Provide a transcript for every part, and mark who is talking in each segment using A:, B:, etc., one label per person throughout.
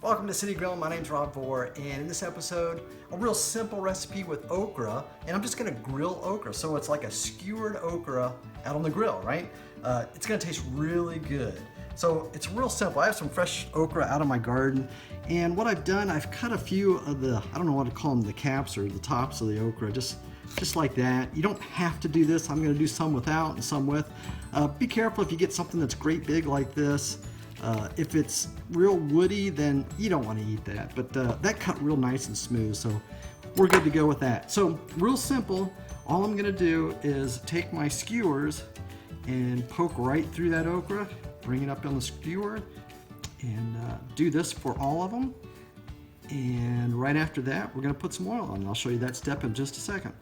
A: Welcome to City Grill. My name's Rob Vore, and in this episode, a real simple recipe with okra, and I'm just gonna grill okra. So it's like a skewered okra out on the grill, right? It's gonna taste really good. So it's real simple. I have some fresh okra out of my garden, and what I've done, I've cut a few of the, I don't know what to call them, the caps or the tops of the okra, just like that. You don't have to do this. I'm gonna do some without and some with. Be careful if you get something that's great big like this. If it's real woody, then you don't want to eat that, but that cut real nice and smooth, so we're good to go with that. So real simple, all I'm gonna do is take my skewers and poke right through that okra, bring it up on the skewer, and do this for all of them. And right after that, we're gonna put some oil on. I'll show you that step in just a second.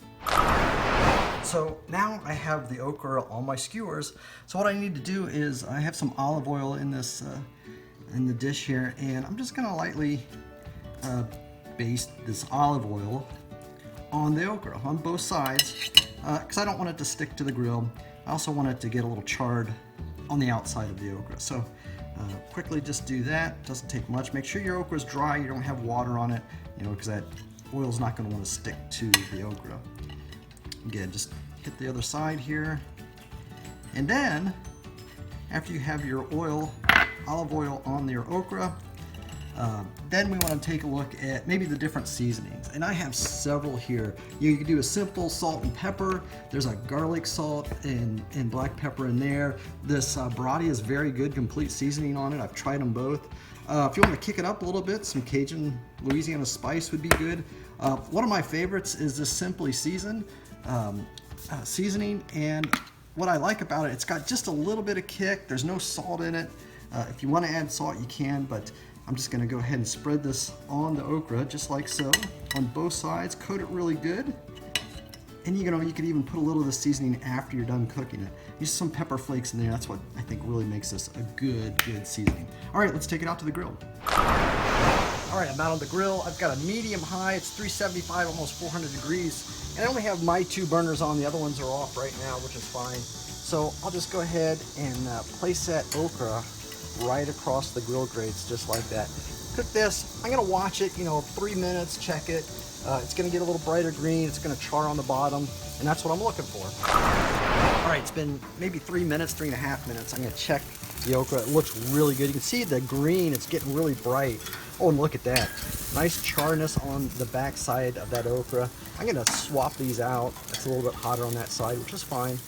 A: So now I have the okra on my skewers. So what I need to do is I have some olive oil in this in the dish here, and I'm just gonna lightly baste this olive oil on the okra on both sides because I don't want it to stick to the grill. I also want it to get a little charred on the outside of the okra. So quickly just do that. Doesn't take much. Make sure your okra is dry. You don't have water on it, you know, because that oil is not going to want to stick to the okra. Again, just hit the other side here. And then, after you have your oil, olive oil on your okra, then we want to take a look at maybe the different seasonings. And I have several here. You can do a simple salt and pepper. There's a garlic salt and black pepper in there. This Badia is very good, complete seasoning on it. I've tried them both. If you want to kick it up a little bit, some Cajun Louisiana spice would be good. One of my favorites is this Simply Seasoned seasoning, and what I like about it, it's got just a little bit of kick. There's no salt in it. If you want to add salt, you can, but I'm just going to go ahead and spread this on the okra just like so on both sides. Coat it really good, and you can even put a little of the seasoning after you're done cooking it. Use some pepper flakes in there. That's what I think really makes this a good seasoning. All right, let's take it out to the grill. All right, I'm out on the grill. I've got a medium high. It's 375, almost 400 degrees. And I only have my two burners on. The other ones are off right now, which is fine. So I'll just go ahead and place that okra right across the grill grates, just like that. Cook this. I'm gonna watch it, 3 minutes, check it. It's gonna get a little brighter green. It's gonna char on the bottom, and that's what I'm looking for. All right, it's been maybe 3 minutes, 3.5 minutes. I'm gonna check the okra. It looks really good. You can see the green, it's getting really bright. Oh, and look at that. Nice charness on the back side of that okra. I'm gonna swap these out. It's a little bit hotter on that side, which is fine.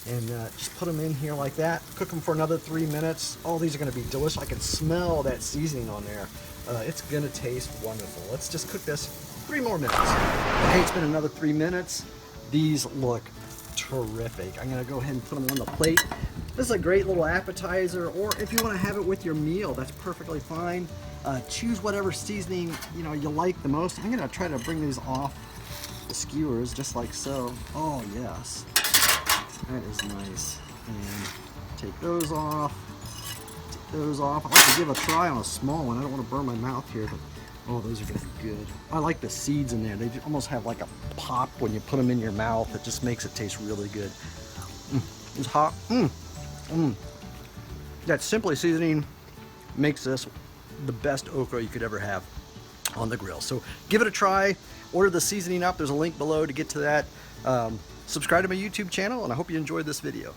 A: And just put them in here like that. Cook them for another 3 minutes. Oh, these are gonna be delicious. I can smell that seasoning on there. It's gonna taste wonderful. Let's just cook this 3 more minutes. Okay, it's been another 3 minutes. These look terrific. I'm gonna go ahead and put them on the plate. This is a great little appetizer, or if you want to have it with your meal, that's perfectly fine. Choose whatever seasoning you like the most. I'm gonna try to bring these off the skewers just like so. Oh yes, that is nice. And take those off. Take those off. I like to give a try on a small one. I don't want to burn my mouth here, but oh, those are gonna be good. I like the seeds in there. They almost have like a pop when you put them in your mouth. It just makes it taste really good. It's hot. That Simply Seasoning makes this the best okra you could ever have on the grill. So give it a try. Order the seasoning up. There's a link below to get to that. Subscribe to my YouTube channel, and I hope you enjoyed this video.